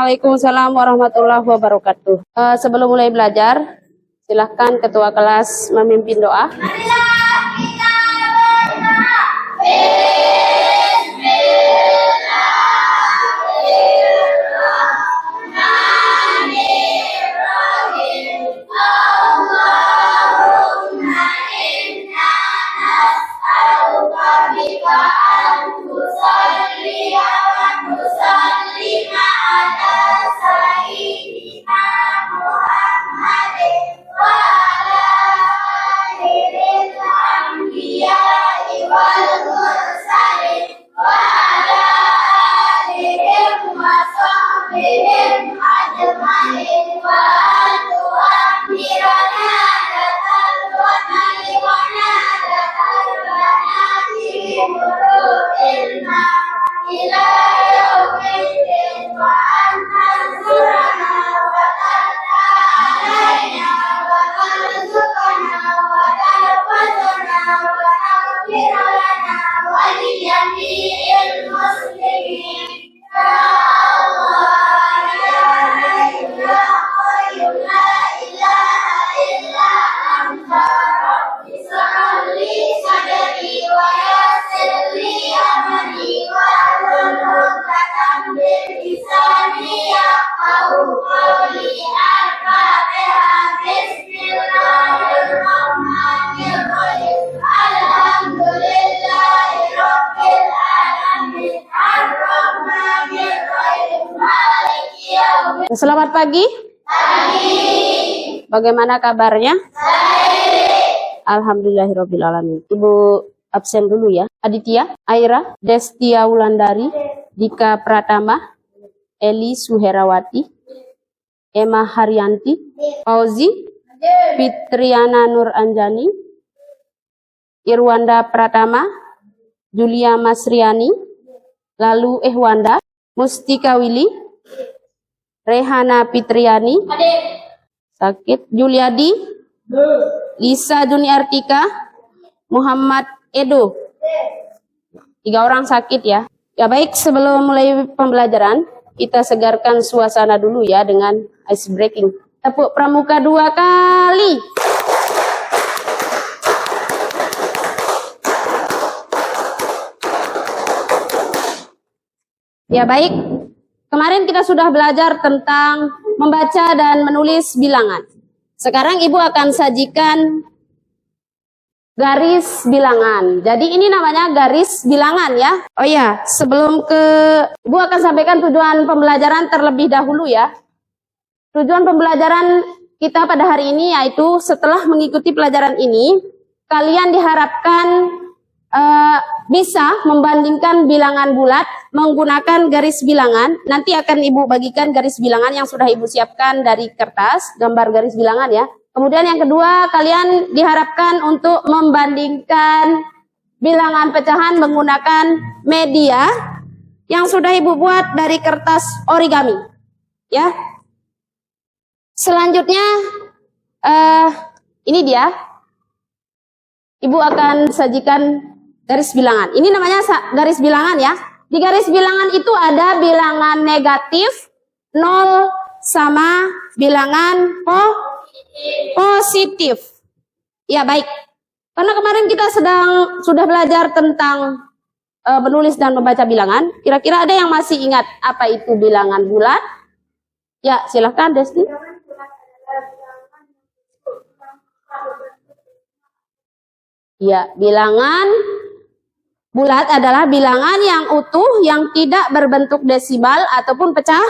Waalaikumsalam warahmatullahi wabarakatuh. Sebelum mulai belajar, silahkan ketua kelas memimpin doa. Selamat pagi. Bagaimana kabarnya? Alhamdulillahirobbilalamin. Ibu absen dulu ya. Aditya, Aira, Destia Wulandari, Dika Pratama, Eli Suherawati, Emma Haryanti, Fauzi, Fitriana Nur Anjani, Irwanda Pratama, Julia Masriani, lalu Ehwanda, Mustika Willy, Rehana Fitriani, sakit, Juliadi, Lisa Juniartika, Muhammad Edo. 3 orang sakit ya. Ya baik, sebelum mulai pembelajaran, kita segarkan suasana dulu ya dengan ice breaking. Tepuk pramuka 2 kali. Ya baik. Kemarin kita sudah belajar tentang membaca dan menulis bilangan. Sekarang Ibu akan sajikan garis bilangan. Jadi ini namanya garis bilangan ya. Oh ya, sebelum Ibu akan sampaikan tujuan pembelajaran terlebih dahulu ya. Tujuan pembelajaran kita pada hari ini yaitu setelah mengikuti pelajaran ini, kalian diharapkan bisa membandingkan bilangan bulat menggunakan garis bilangan. Nanti akan Ibu bagikan garis bilangan yang sudah Ibu siapkan dari kertas, gambar garis bilangan ya. Kemudian yang kedua, kalian diharapkan untuk membandingkan bilangan pecahan menggunakan media yang sudah Ibu buat dari kertas origami. Ya. Selanjutnya, ini dia. Ibu akan sajikan garis bilangan. Ini namanya garis bilangan ya. Di garis bilangan itu ada bilangan negatif 0 sama bilangan positif. Ya baik. Karena kemarin kita sudah belajar tentang menulis dan membaca bilangan. Kira-kira ada yang masih ingat apa itu bilangan bulat? Ya, silahkan Desti. Ya, bilangan bulat adalah bilangan yang utuh yang tidak berbentuk desibal ataupun pecahan.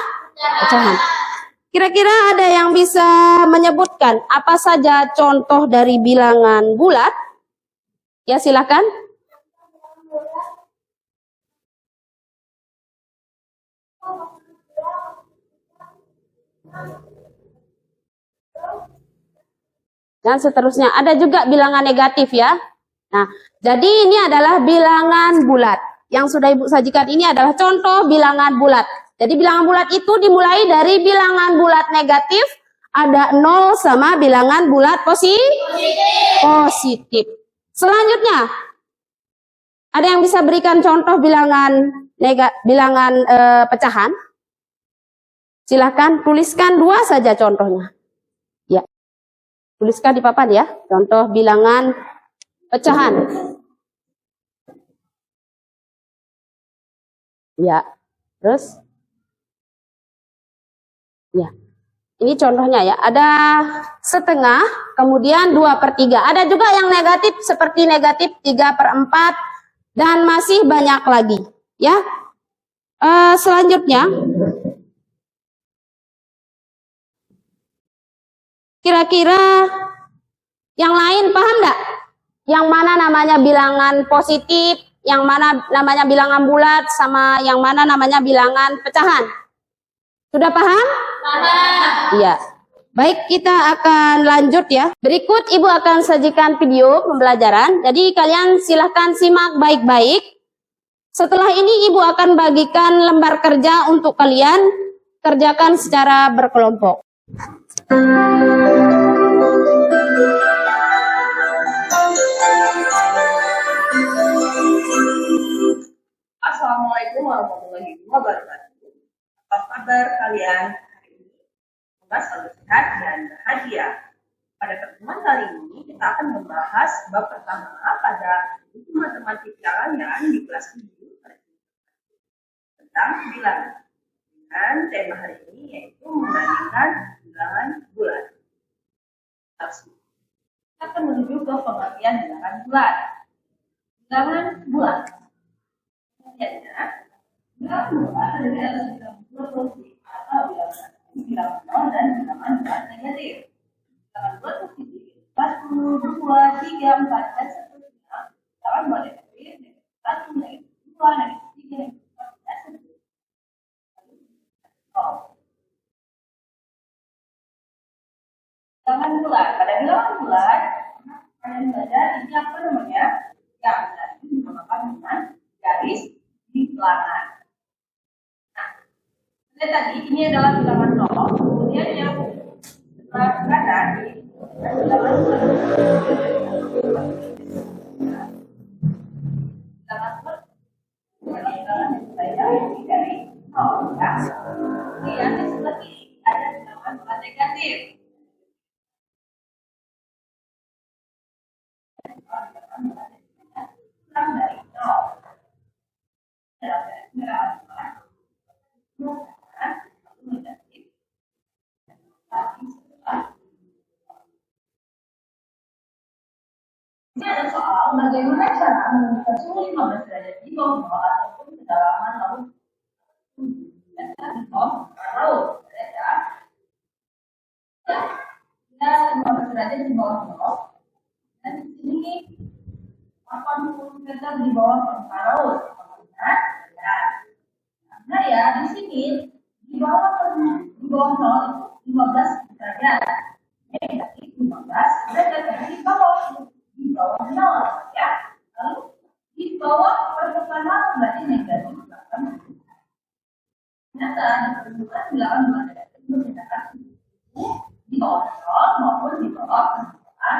Kira-kira ada yang bisa menyebutkan apa saja contoh dari bilangan bulat? Ya, silakan. Dan seterusnya. Ada juga bilangan negatif ya. Nah, jadi ini adalah bilangan bulat. Yang sudah Ibu sajikan ini adalah contoh bilangan bulat. Jadi bilangan bulat itu dimulai dari bilangan bulat negatif, ada 0 sama bilangan bulat positif. Selanjutnya, ada yang bisa berikan contoh bilangan pecahan? Silahkan tuliskan 2 saja contohnya. Ya, tuliskan di papan ya, contoh bilangan pecahan. Ya, terus? Ya, ini contohnya ya, ada setengah, kemudian 2/3. Ada juga yang negatif seperti negatif 3/4 dan masih banyak lagi. Ya, selanjutnya, kira-kira yang lain paham enggak? Yang mana namanya bilangan positif, yang mana namanya bilangan bulat, sama yang mana namanya bilangan pecahan? Sudah paham? Paham. Iya. Baik, kita akan lanjut ya. Berikut Ibu akan sajikan video pembelajaran. Jadi kalian silahkan simak baik-baik. Setelah ini Ibu akan bagikan lembar kerja untuk kalian kerjakan secara berkelompok. Assalamualaikum warahmatullahi wabarakatuh. Apa kabar kalian hari ini? Semoga selalu sehat dan bahagia. Pada pertemuan kali ini kita akan membahas bab pertama pada buku matematika kalian di kelas 7 tentang bilangan. Dan tema hari ini yaitu membandingkan bilangan bulat. Kita akan menuju ke pengertian bilangan bulat. Bilangan bulat. Bilangan bulat adalah bilangan bulat positif atau bilangan nol dan bilangan bulat negatif. Bilangan bulat positif 1, 2, 3, 4 dan seterusnya. Bilangan bulat negatif 1, negatif 2, negatif 3, negatif 4 dan seterusnya. Bilangan bulat. Pada bilangan bulat, kalian belajar ini apa namanya? Yang tadi dinamakan dengan garis bilangan. Nah, lihat tadi ini adalah bilangan nol, kemudian yang sebelah kanan bilangan bulat. Bilangan bulat bilangan yang saya dari nol ya. Kemudian di sebelah kiri ada bilangan bulat negatif. Kurang dari nol. Ini ada soal bagaimana cara menemukan suhu 15 derajat di bawah nol ataupun kedalaman laut di bawah laut. Ya, 15 derajat di bawah nol. Dan di sini 80 meter di bawah permukaan laut. Karena ya di sini di bawah nol itu 15 derajat. Negatif 15 derajat di bawah nol ya. Lalu di bawah permukaan laut berarti negatif 8. Ternyata diperlukan bilangan bulat negatif membedakan suhu di bawah nol maupun di bawah permukaan.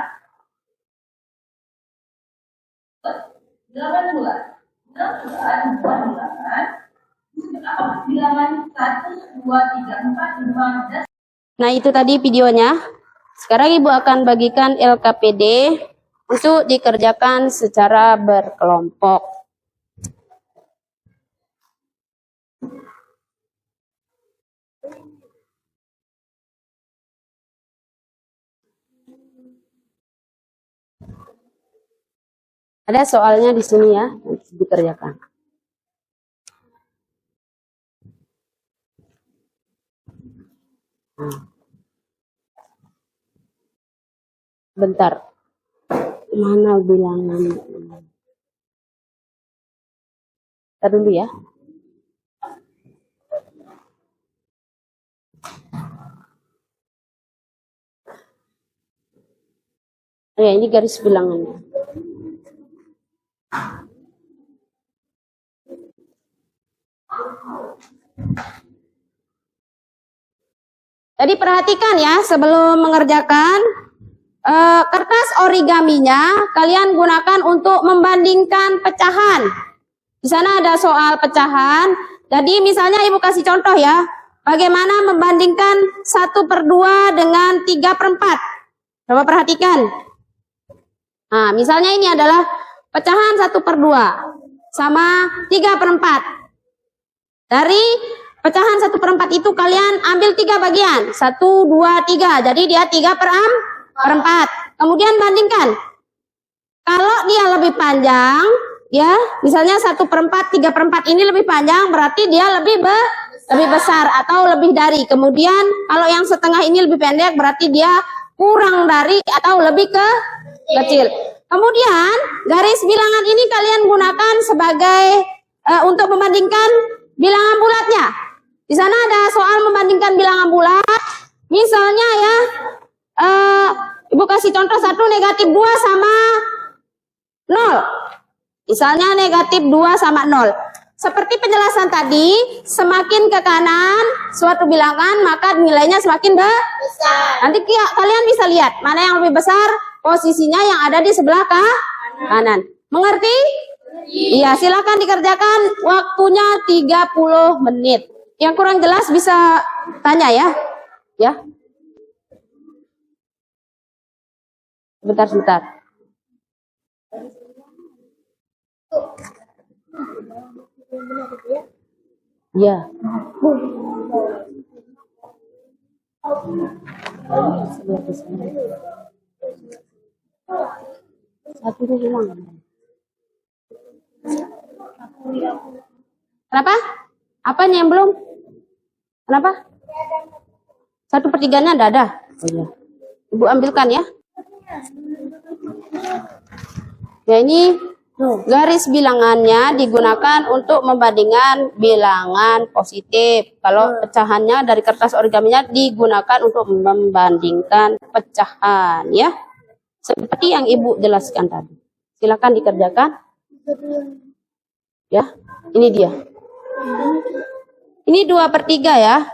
Bilangan bulat. Bilangan bulat bilangan. Bilangan 1, 2, 3, 4, 5, dan. Nah, itu tadi videonya. Sekarang Ibu akan bagikan LKPD untuk dikerjakan secara berkelompok. Ada soalnya di sini ya, nanti dikerjakan. Bentar. Mana bilangan? Kita dulu ya. Ya, ini garis bilangannya. Jadi perhatikan ya, sebelum mengerjakan kertas origaminya kalian gunakan untuk membandingkan pecahan. Di sana ada soal pecahan. Jadi misalnya Ibu kasih contoh ya, Bagaimana membandingkan 1/2 dengan 3/4? Coba perhatikan. Nah, misalnya ini adalah pecahan 1/2 sama 3/4. Dari pecahan 1/4 itu kalian ambil 3 bagian. 1, 2, 3. Jadi dia 3/4. Kemudian bandingkan. Kalau dia lebih panjang, ya, misalnya 1/4, 3/4 ini lebih panjang, berarti dia lebih besar atau lebih dari. Kemudian kalau yang setengah ini lebih pendek, berarti dia kurang dari atau lebih kecil. Kemudian garis bilangan ini kalian gunakan sebagai untuk membandingkan bilangan bulatnya. Di sana ada soal membandingkan bilangan bulat. Misalnya ya, Ibu kasih contoh 1 negatif 2 sama 0. Misalnya negatif 2 sama 0. Seperti penjelasan tadi, semakin ke kanan suatu bilangan maka nilainya semakin besar. Nanti kalian bisa lihat mana yang lebih besar, posisinya yang ada di sebelah kanan. Mengerti? Iya, silakan dikerjakan. Waktunya 30 menit. Yang kurang jelas bisa tanya ya. Ya. Sebentar. Ya. Satu hilang. Kenapa? Apanya yang belum? Kenapa? 1/3-nya enggak ada. Oh iya. Ibu ambilkan ya. Ya ini garis bilangannya digunakan untuk membandingkan bilangan positif. Kalau pecahannya dari kertas origaminya digunakan untuk membandingkan pecahan ya. Seperti yang Ibu jelaskan tadi. Silakan dikerjakan. Ya, ini dia. Ini 2/3 ya.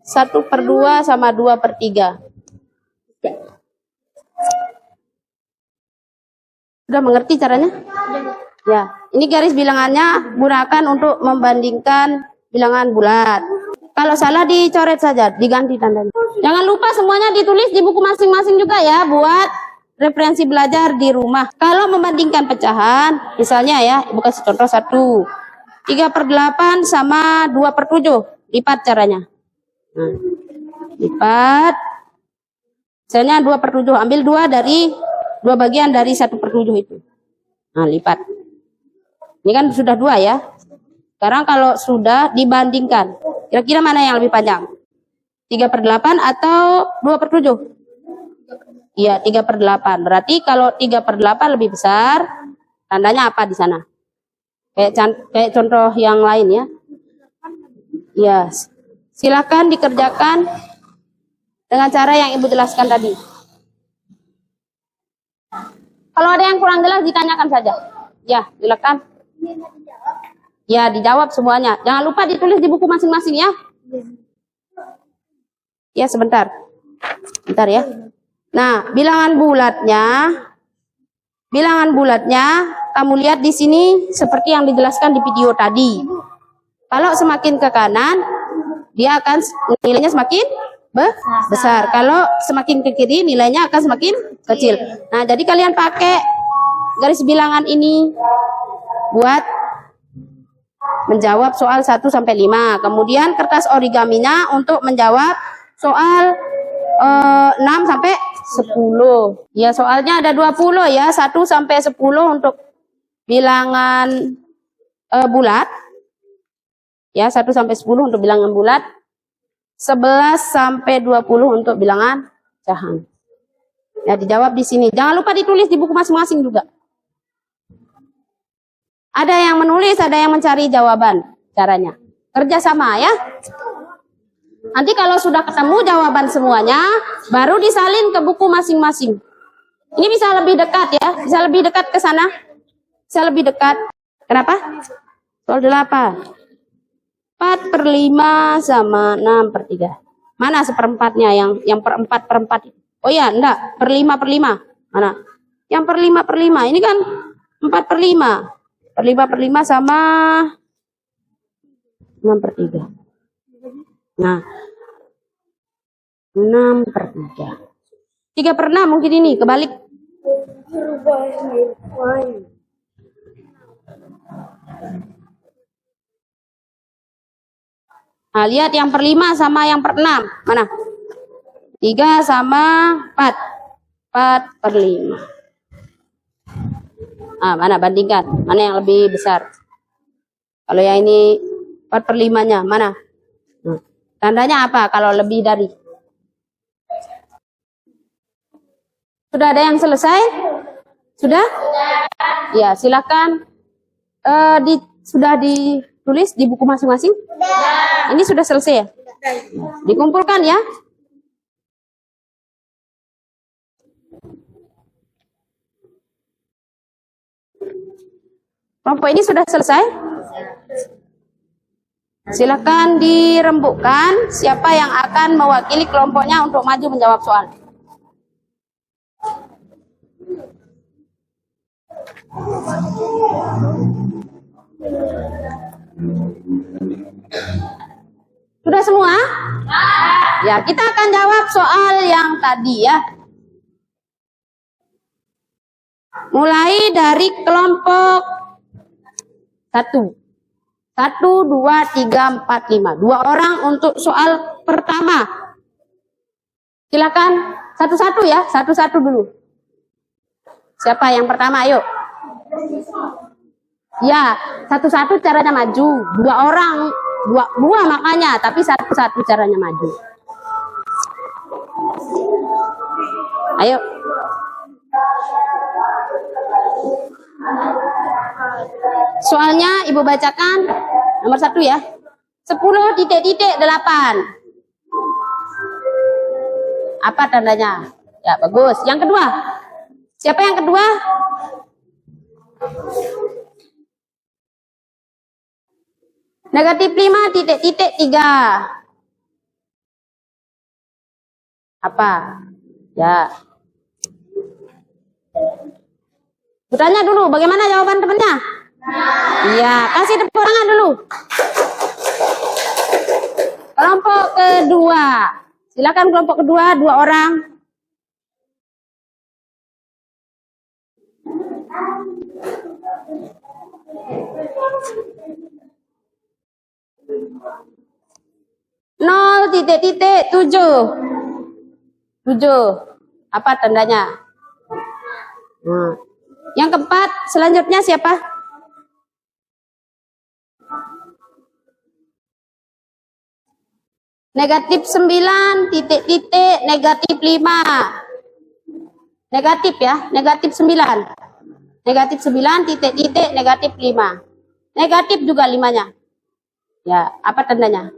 1/2 sama 2/3. Sudah mengerti caranya? Ya, ini garis bilangannya gunakan untuk membandingkan bilangan bulat. Kalau salah dicoret saja, diganti tandanya. Jangan lupa semuanya ditulis di buku masing-masing juga ya, buat referensi belajar di rumah. Kalau membandingkan pecahan, misalnya ya, Ibu kasih contoh 1. 3/8 sama 2/7. Lipat caranya. Nah, lipat. Misalnya 2/7, ambil 2 bagian dari 1/7 itu. Nah, lipat. Ini kan sudah 2 ya. Sekarang kalau sudah dibandingkan, kira-kira mana yang lebih panjang? 3/8 atau 2/7? Iya, 3/8. Berarti kalau 3/8 lebih besar, tandanya apa di sana? Kayak contoh yang lain ya. Ya, silakan dikerjakan dengan cara yang Ibu jelaskan tadi. Kalau ada yang kurang jelas ditanyakan saja. Ya, silakan. Ya, dijawab semuanya. Jangan lupa ditulis di buku masing-masing ya. Ya, sebentar. Bentar ya. Nah, bilangan bulatnya kamu lihat di sini seperti yang dijelaskan di video tadi. Kalau semakin ke kanan, dia akan nilainya semakin besar. Kalau semakin ke kiri, nilainya akan semakin kecil. Nah, jadi kalian pakai garis bilangan ini buat menjawab soal 1 sampai 5. Kemudian kertas origaminya untuk menjawab soal 6 sampai 10. Ya, soalnya ada 20 ya, 1 sampai 10 untuk bilangan bulat. Ya, 1 sampai 10 untuk bilangan bulat. 11 sampai 20 untuk bilangan pecahan. Ya, dijawab di sini. Jangan lupa ditulis di buku masing-masing juga. Ada yang menulis, ada yang mencari jawaban. Caranya kerja sama ya. Nanti kalau sudah ketemu jawaban semuanya, baru disalin ke buku masing-masing. Ini bisa lebih dekat ya, bisa lebih dekat ke sana. Bisa lebih dekat. Kenapa? Soal 8. 4/5 sama 6/3. Mana seperempatnya yang per-4 Oh ya, enggak, per-5. Mana? Yang per-5. Ini kan 4/5. Per-5 sama 6/3. Nah, 6/3. 3/6 mungkin ini, kebalik. Nah, lihat yang per 5 sama yang per 6. Mana? 3 sama 4. 4/5. Ah, mana bandingkan? Mana yang lebih besar? Kalau yang ini 4/5-nya, mana? Tandanya apa kalau lebih dari? Sudah ada yang selesai? Sudah? Ya, silakan. Sudah ditulis di buku masing-masing? Ini sudah selesai ya? Dikumpulkan ya? Kelompok ini sudah selesai? Silakan dirembukkan siapa yang akan mewakili kelompoknya untuk maju menjawab soal. Sudah semua? Ya, kita akan jawab soal yang tadi ya. Mulai dari kelompok 1. 1, 2, 3, 4, 5. 2 orang untuk soal pertama. Silakan satu-satu ya, satu-satu dulu. Siapa yang pertama? Ayo. Ya, satu-satu caranya maju. 2 orang, dua makanya, tapi satu-satu caranya maju. Ayo. Soalnya Ibu bacakan nomor 1 ya. 10.8. Apa tandanya? Ya, bagus. Yang kedua. Siapa yang kedua? Negatif 5.3. Apa? Ya. Bertanya dulu, bagaimana jawaban temannya? Iya, kasih tepuk tangan dulu. Kelompok kedua. Silakan kelompok kedua, 2 orang. Nol titik 7. Apa tandanya? Nah. Yang keempat, selanjutnya siapa? Negatif 9 titik negatif 5. Negatif ya, negatif 9. Negatif 9 titik negatif 5. Negatif juga 5-nya. Ya, apa tandanya?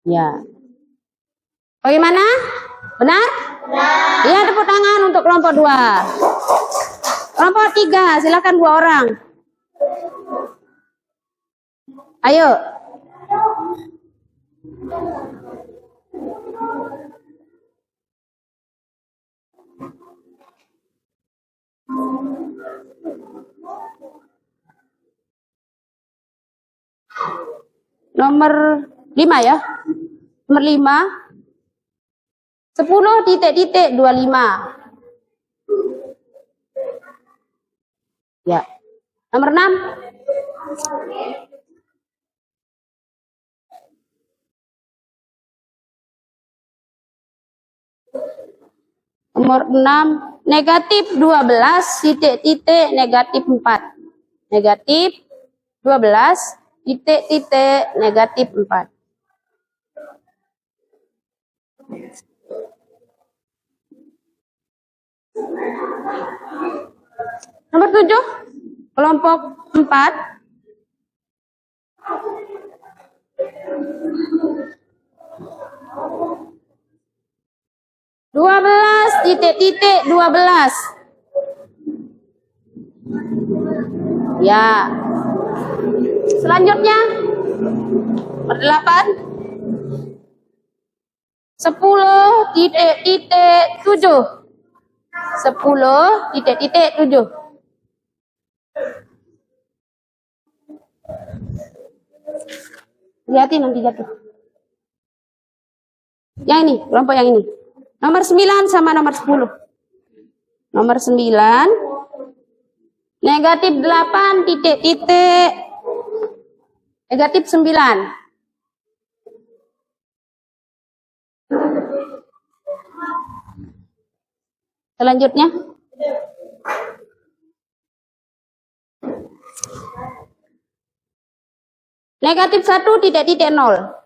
Ya. Bagaimana? Benar? Iya, tepuk tangan untuk kelompok 2. Kelompok 3, silakan 2 orang. Ayo. Nomor 5 ya. Nomor 5. 10.25. Ya. Nomor 6. Nomor 6. Negatif 12 titik negatif 4. Negatif 12 titik negatif 4. Nomor 7, kelompok 4. Dua belas titik 12. Ya. Selanjutnya nomor 8. 10.7. 10.7. Hati-hati nanti jatuh. Yang ini, kelompok yang ini. Nomor 9 sama nomor 10. Nomor 9. Negatif 8 titik-titik. Negatif 9. Selanjutnya. Negatif 1 titik-titik 0.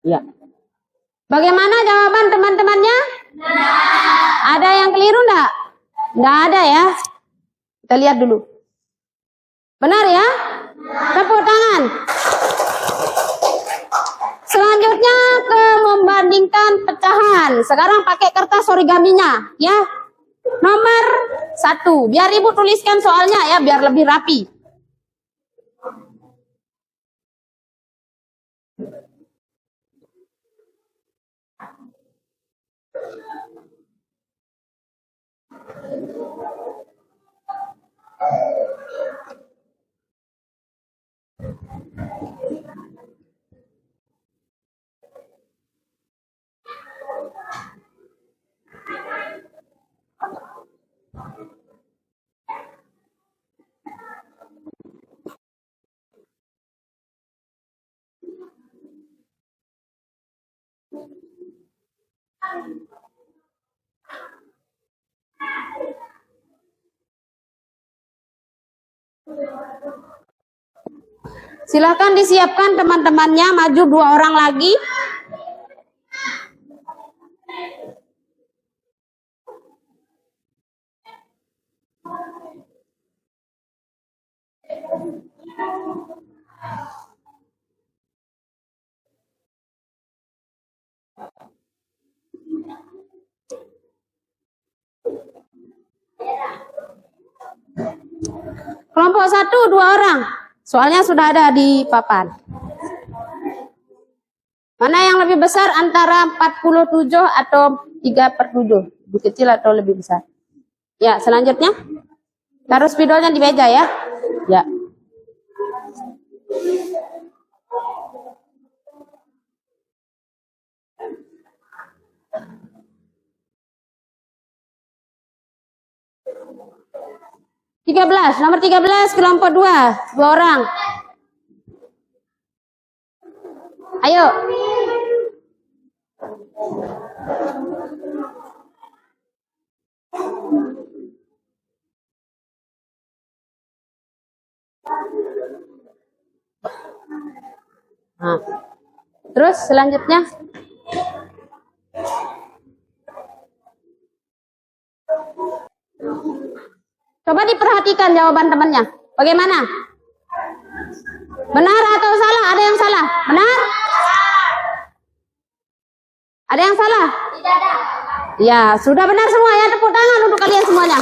Ya. Bagaimana jawaban teman-temannya? Ada yang keliru enggak? Enggak ada ya. Kita lihat dulu. Benar ya? Tepuk tangan. Selanjutnya ke membandingkan pecahan. Sekarang pakai kertas origaminya ya. Nomor 1. Biar Ibu tuliskan soalnya ya, biar lebih rapi. Silakan disiapkan teman-temannya, maju 2 orang lagi. Kelompok 1 2 orang. Soalnya sudah ada di papan. Mana yang lebih besar antara 47 atau 3/7? Lebih kecil atau lebih besar? Ya, selanjutnya. Taruh spidolnya di meja ya. Ya. Nomor 13 kelompok 2 orang. Ayo. Nah. Terus selanjutnya. Coba diperhatikan jawaban temannya. Bagaimana? Benar atau salah? Ada yang salah? Benar? Ada yang salah? Tidak ada. Ya, sudah benar semua ya. Tepuk tangan untuk kalian semuanya.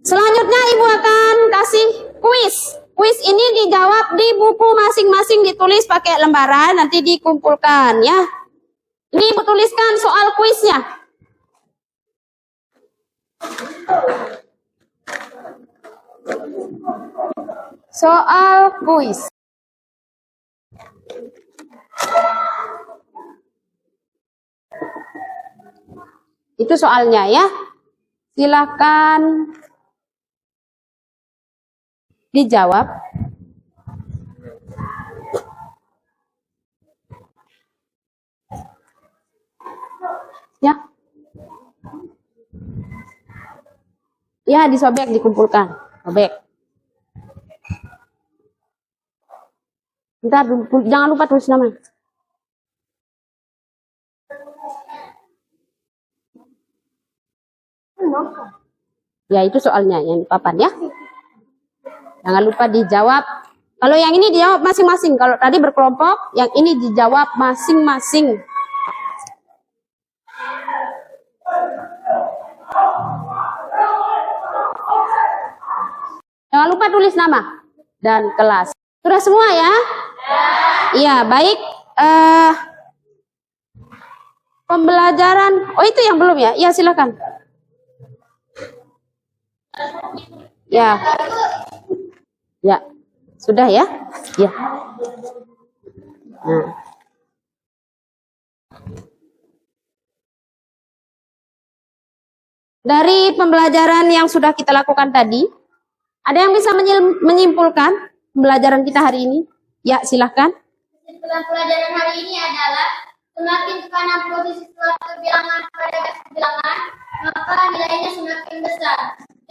Selanjutnya Ibu akan kasih kuis. Kuis ini dijawab di buku masing-masing, ditulis pakai lembaran, nanti dikumpulkan ya. Ini Ibu tuliskan soal kuisnya. Soal kuis. Itu soalnya ya. Silakan dijawab. Ya. Ya, disobek, dikumpulkan. Sobek. Bentar, jangan lupa tulis nama. Ya, itu soalnya yang di papan ya. Jangan lupa dijawab. Kalau yang ini dijawab masing-masing. Kalau tadi berkelompok, yang ini dijawab masing-masing. Jangan lupa tulis nama dan kelas. Sudah semua ya? Iya, baik. pembelajaran. Oh, itu yang belum ya? Ya, silakan. Ya. Ya. Sudah ya? Ya. Nah. Dari pembelajaran yang sudah kita lakukan tadi, ada yang bisa menyimpulkan pembelajaran kita hari ini? Ya, silahkan. Kesimpulan pelajaran hari ini adalah semakin ke kanan posisi suatu bilangan pada garis bilangan, maka nilainya semakin besar.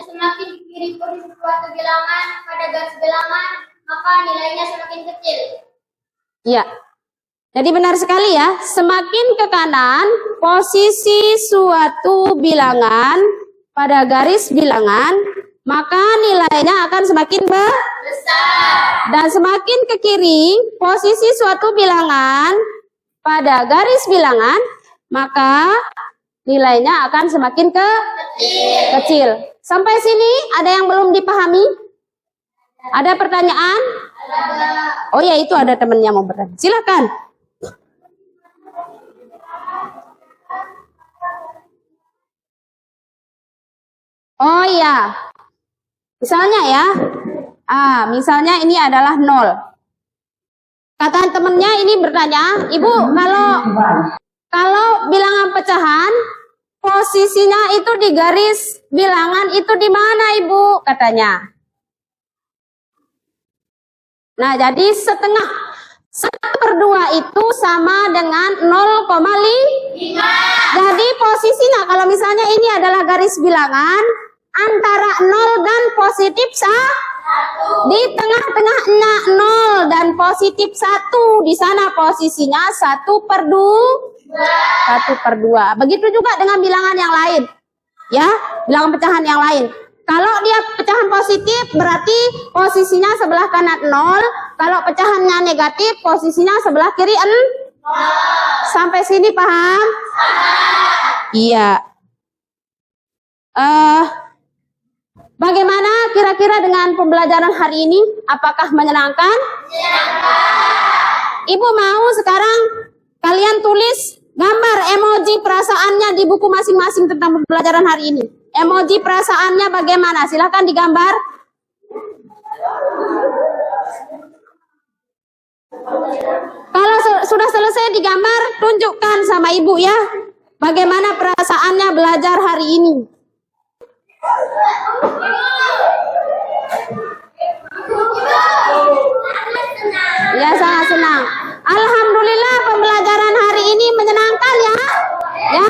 Semakin ke kiri posisi suatu bilangan pada garis bilangan, maka nilainya semakin kecil. Ya. Jadi benar sekali ya, semakin ke kanan posisi suatu bilangan pada garis bilangan, maka nilainya akan semakin besar. Dan semakin ke kiri posisi suatu bilangan pada garis bilangan, maka nilainya akan semakin kecil. Sampai sini ada yang belum dipahami? Ada pertanyaan? Oh ya, itu ada temannya mau bertanya. Silakan. Oh iya, misalnya ya, misalnya ini adalah 0. Kata temennya ini bertanya, Ibu, kalau bilangan pecahan, posisinya itu di garis bilangan itu di mana, Ibu? Katanya. Nah, jadi 1/2 itu sama dengan 0,5. Jadi posisinya kalau misalnya ini adalah garis bilangan antara 0 dan positif 1. Di tengah-tengahnya 0 dan positif 1. Di sana posisinya 1/2. Begitu juga dengan bilangan yang lain. Ya, bilangan pecahan yang lain. Kalau dia pecahan positif berarti posisinya sebelah kanan 0. Kalau pecahannya negatif posisinya sebelah kiri 0. Sampai sini paham? Iya. Bagaimana kira-kira dengan pembelajaran hari ini? Apakah menyenangkan? Ibu mau sekarang kalian tulis gambar emoji perasaannya di buku masing-masing tentang pembelajaran hari ini. Emoji perasaannya bagaimana? Silahkan digambar. Kalau sudah selesai digambar, tunjukkan sama ibu ya. Bagaimana perasaannya belajar hari ini? Ya, sangat senang. Alhamdulillah pembelajaran hari ini menyenangkan ya. Ya,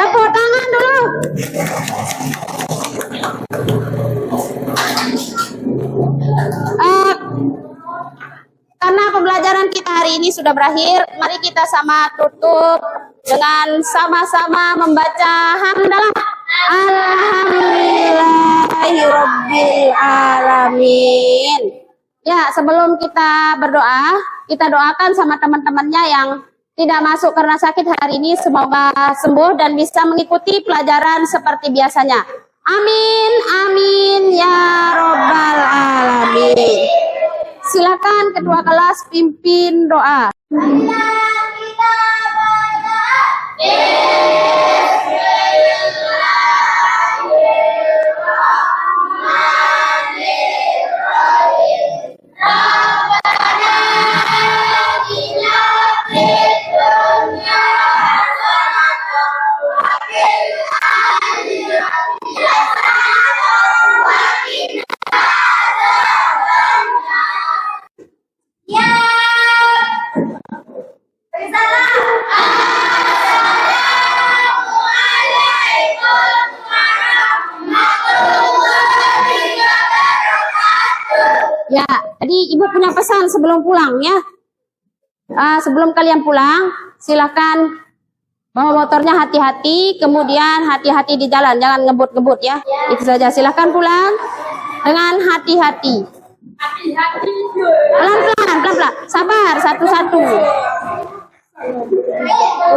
tepuk tangan dulu. Karena pembelajaran kita hari ini sudah berakhir, mari kita sama tutup dengan sama-sama membaca hamdalah. Alhamdulillahirabbil alamin. Ya, sebelum kita berdoa, kita doakan sama teman-temannya yang tidak masuk karena sakit hari ini, semoga sembuh dan bisa mengikuti pelajaran seperti biasanya. Amin, amin ya robbal alamin. Silakan ketua kelas pimpin doa. Ya, jadi ibu punya pesan sebelum pulang ya. Sebelum kalian pulang, silakan bawa motornya hati-hati, kemudian hati-hati di jalan, jangan ngebut-ngebut ya. Itu saja, silakan pulang dengan hati-hati. Pelan-pelan, pelan-pelan, sabar, satu-satu.